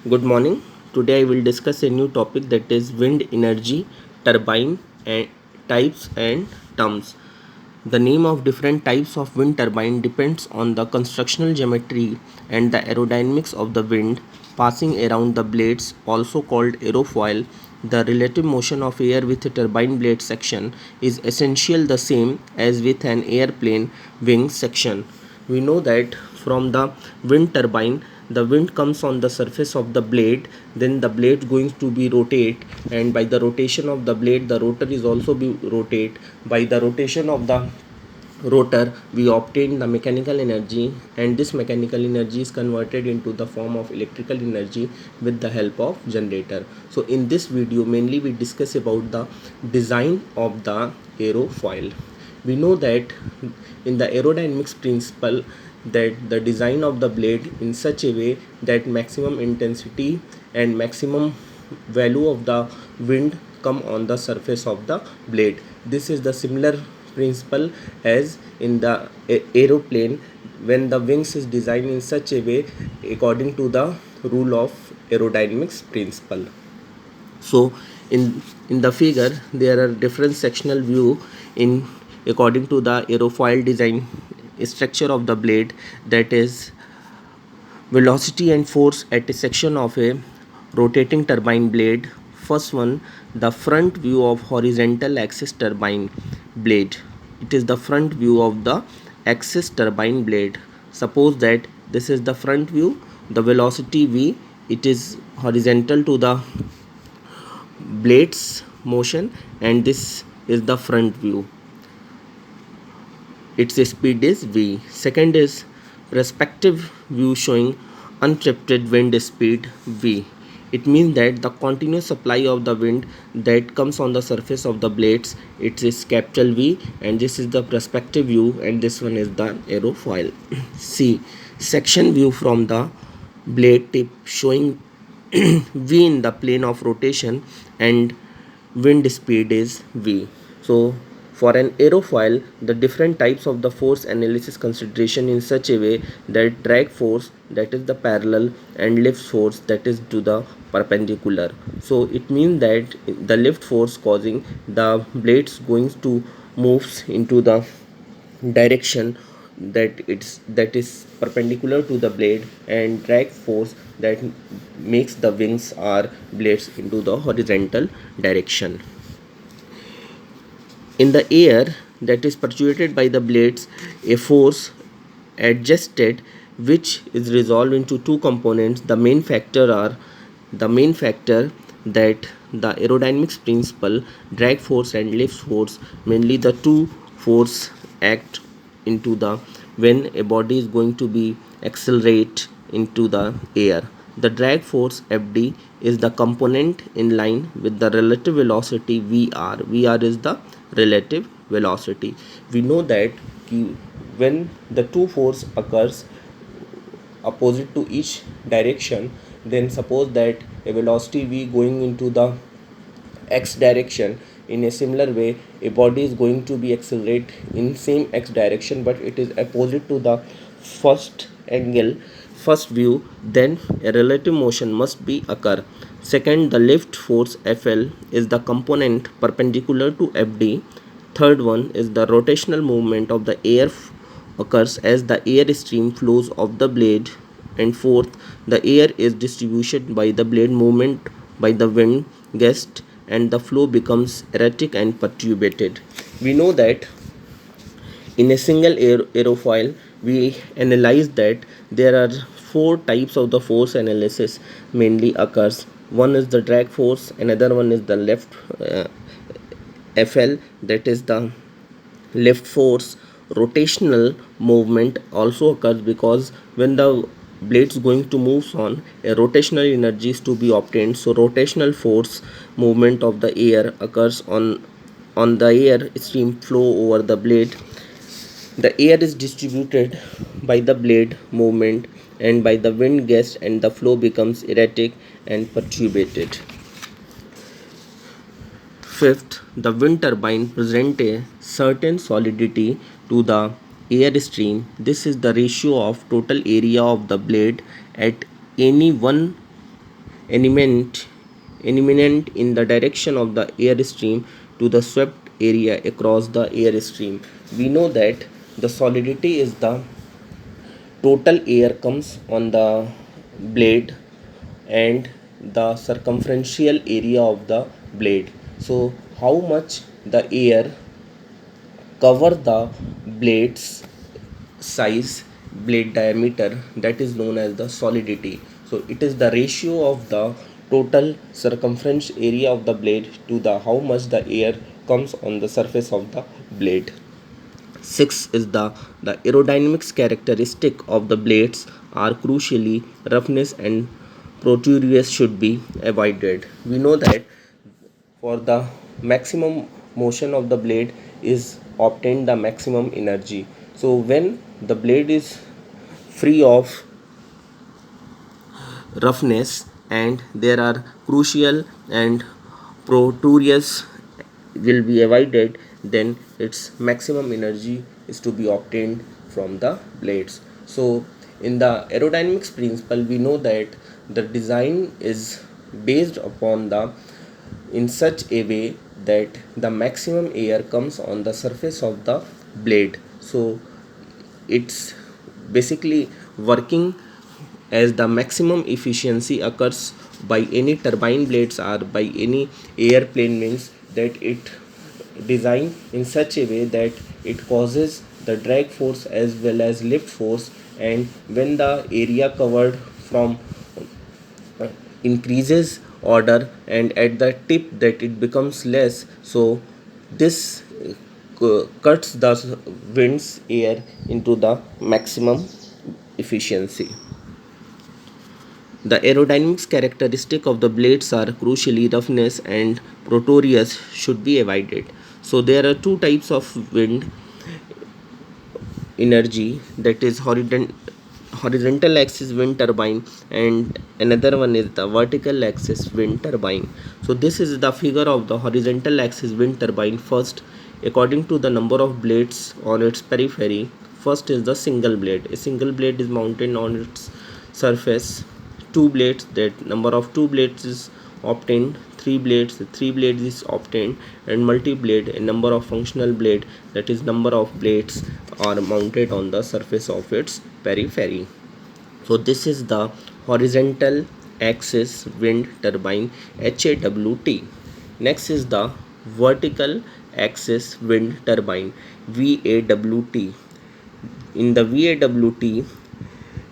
Good morning. Today I will discuss a new topic, that is wind energy, turbine and types and terms. The name of different types of wind turbine depends on the constructional geometry and the aerodynamics of the wind passing around the blades, also called aerofoil. The relative motion of air with a turbine blade section is essentially the same as with an airplane wing section. We know that from the wind turbine, the wind comes on the surface of the blade, then the blade going to be rotate, and by the rotation of the blade the rotor is also be rotate. By the rotation of the rotor we obtain the mechanical energy, and this mechanical energy is converted into the form of electrical energy with the help of generator. So in this video mainly we discuss about the design of the aerofoil. We know that in the aerodynamics principle, that the design of the blade in such a way that maximum intensity and maximum value of the wind come on the surface of the blade. This is the similar principle as in the aeroplane, when the wings is designed in such a way according to the rule of aerodynamics principle. So in the figure there are different sectional view in according to the aerofoil design structure of the blade, that is velocity and force at a section of a rotating turbine blade. First one, the front view of horizontal axis turbine blade. It is the front view of the axis turbine blade. Suppose that this is the front view, the velocity v, it is horizontal to the blades motion, and this is the front view, its speed is v. Second is perspective view showing uninterrupted wind speed v. It means that the continuous supply of the wind that comes on the surface of the blades, it is capital V, and this is the perspective view, and this one is the aerofoil. C, section view from the blade tip showing v in the plane of rotation, and wind speed is v. So for an aerofoil, the different types of the force analysis consideration in such a way that drag force, that is the parallel, and lift force, that is to the perpendicular. So it means that the lift force causing the blades going to moves into the direction that is perpendicular to the blade, and drag force that makes the wings or blades into the horizontal direction. In the air that is perpetuated by the blades, a force adjusted which is resolved into two components. The main factor that the aerodynamics principle, drag force and lift force, mainly the two force act into the when a body is going to be accelerate into the air. The drag force Fd is the component in line with the relative velocity Vr. Vr is the relative velocity. We know that when the two force occurs opposite to each direction, then suppose that a velocity v going into the x direction, in a similar way a body is going to be accelerate in same x direction, but it is opposite to the first angle, first view, then a relative motion must be occur. Second, the lift force Fl is the component perpendicular to Fd. Third one is the rotational movement of the air occurs as the air stream flows off the blade. And fourth, the air is distributed by the blade movement by the wind gust, and the flow becomes erratic and perturbated. We know that in a single aerofoil we analyze that there are four types of the force analysis mainly occurs. One is the drag force, another one is the left Fl, that is the lift force. Rotational movement also occurs because when the blades going to move on, a rotational energy is to be obtained. So rotational force movement of the air occurs on the air stream flow over the blade. The air is distributed by the blade movement and by the wind gust, and the flow becomes erratic and perturbated. Fifth, the wind turbine present a certain solidity to the air stream. This is the ratio of total area of the blade at any one eminent, eminent in the direction of the airstream to the swept area across the airstream. We know that the solidity is the total air comes on the blade and the circumferential area of the blade. So how much the air cover the blade's size, blade diameter, that is known as the solidity. So it is the ratio of the total circumference area of the blade to the how much the air comes on the surface of the blade. 6 is the aerodynamics characteristic of the blades are crucially roughness and protrusions should be avoided. We know that for the maximum motion of the blade is obtained the maximum energy. So when the blade is free of roughness and there are crucial and protrusions will be avoided, then its maximum energy is to be obtained from the blades. So in the aerodynamics principle we know that the design is based upon the in such a way that the maximum air comes on the surface of the blade. So it's basically working as the maximum efficiency occurs by any turbine blades or by any airplane wings, that it designed in such a way that it causes the drag force as well as lift force, and when the area covered from increases order and at the tip that it becomes less, so this cuts the wind's air into the maximum efficiency. The aerodynamics characteristic of the blades are crucially roughness and protrusions should be avoided. So there are two types of wind energy, that is horizontal axis wind turbine and another one is the vertical axis wind turbine. So this is the figure of the horizontal axis wind turbine. First, according to the number of blades on its periphery, first is the single blade. A single blade is mounted on its surface. Two blades, that number of two blades is obtained. Three blades is obtained, and multi blade, a number of functional blade, that is number of blades are mounted on the surface of its periphery. So this is the horizontal axis wind turbine, HAWT. Next is the vertical axis wind turbine, VAWT. In the VAWT,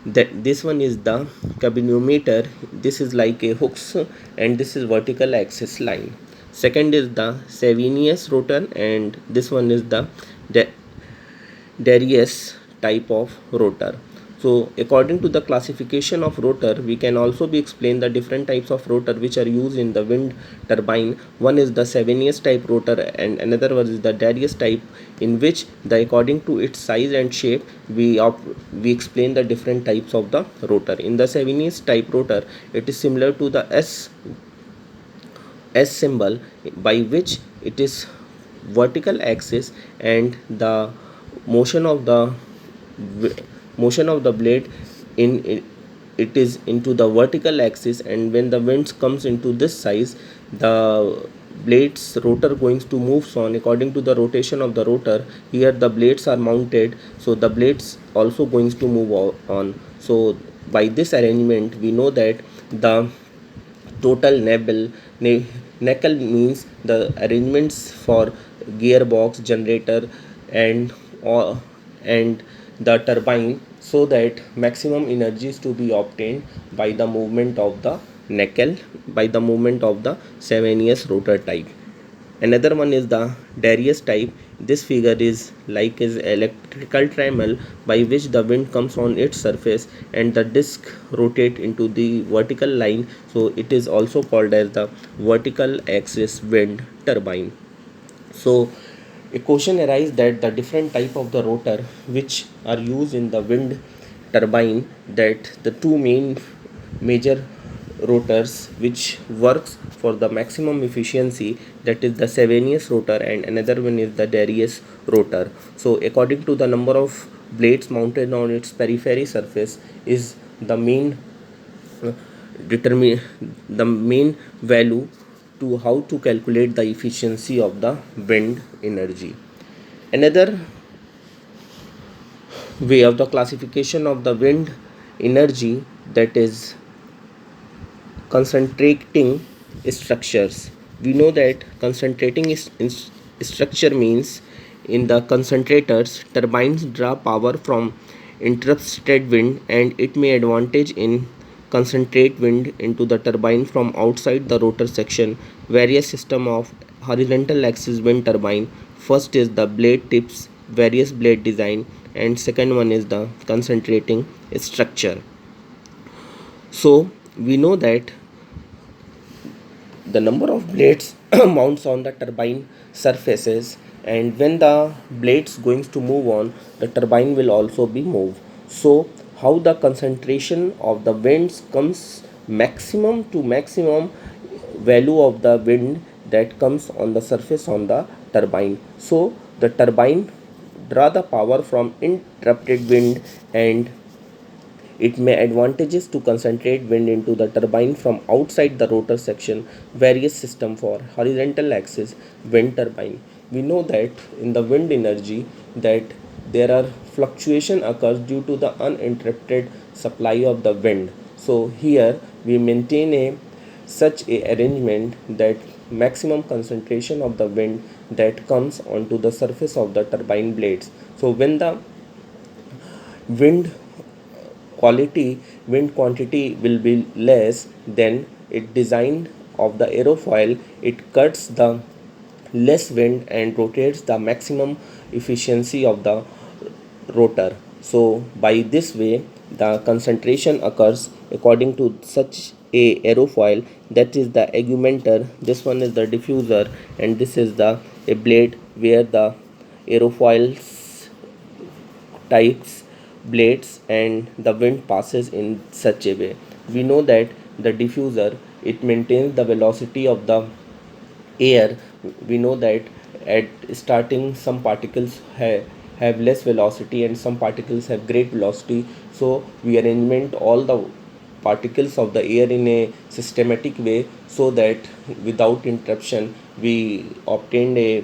that this one is the cabinometer, this is like a hooks and this is vertical axis line. Second is the Savinius rotor and this one is the Darius type of rotor. So according to the classification of rotor, we can also be explained the different types of rotor which are used in the wind turbine. One is the Savinius type rotor and another one is the Darius type, in which the according to its size and shape we explain the different types of the rotor. In the Savinius type rotor, it is similar to the S symbol, by which it is vertical axis and the motion of the blade in it is into the vertical axis, and when the wind comes into this size, the blades rotor going to move on according to the rotation of the rotor. Here the blades are mounted, so the blades also going to move on. So by this arrangement we know that the total knuckle means the arrangements for gearbox, generator and and the turbine, so that maximum energy is to be obtained by the movement of the knuckle, by the movement of the Savinius rotor type. Another one is the Darius type. This figure is like is electrical tremel, by which the wind comes on its surface and the disc rotate into the vertical line. So it is also called as the vertical axis wind turbine. So a question arises that the different type of the rotor which are used in the wind turbine, that the two major rotors which works for the maximum efficiency, that is the Savinius rotor and another one is the Darius rotor. So according to the number of blades mounted on its periphery surface is the main determine the main value to how to calculate the efficiency of the wind energy. Another way of the classification of the wind energy, that is concentrating structures. We know that concentrating structure means in the concentrators, turbines draw power from interested wind, and it may advantage in concentrate wind into the turbine from outside the rotor section. Various system of horizontal axis wind turbine. First is the blade tips, various blade design, and second one is the concentrating structure. So we know that the number of blades mounts on the turbine surfaces, and when the blades going to move on, the turbine will also be moved. So how the concentration of the winds comes maximum to maximum value of the wind that comes on the surface on the turbine. So the turbine draw the power from interrupted wind, and it may advantages to concentrate wind into the turbine from outside the rotor section. Various system for horizontal axis wind turbine. We know that in the wind energy that there are fluctuation occurs due to the uninterrupted supply of the wind. So here we maintain a such a arrangement that maximum concentration of the wind that comes onto the surface of the turbine blades. So when the wind quality wind quantity will be less, then it design of the aerofoil, it cuts the less wind and rotates the maximum efficiency of the rotor. So by this way the concentration occurs according to such a aerofoil, that is the augmenter, this one is the diffuser, and this is the a blade where the aerofoils types blades and the wind passes in such a way. We know that the diffuser, it maintains the velocity of the air. We know that at starting some particles have less velocity and some particles have great velocity. So we arrangement all the particles of the air in a systematic way, so that without interruption we obtained a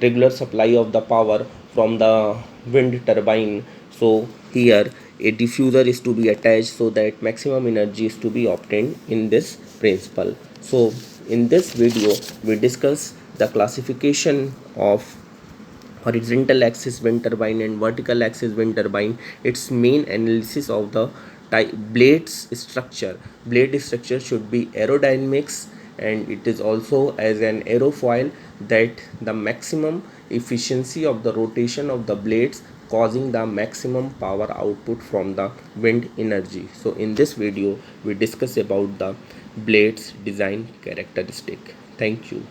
regular supply of the power from the wind turbine. So here a diffuser is to be attached so that maximum energy is to be obtained in this principle. So in this video we discuss the classification of horizontal axis wind turbine and vertical axis wind turbine, its main analysis of the blades structure. Blade structure should be aerodynamics, and it is also as an aerofoil that the maximum efficiency of the rotation of the blades causing the maximum power output from the wind energy. So in this video we discuss about the blades design characteristic. Thank you.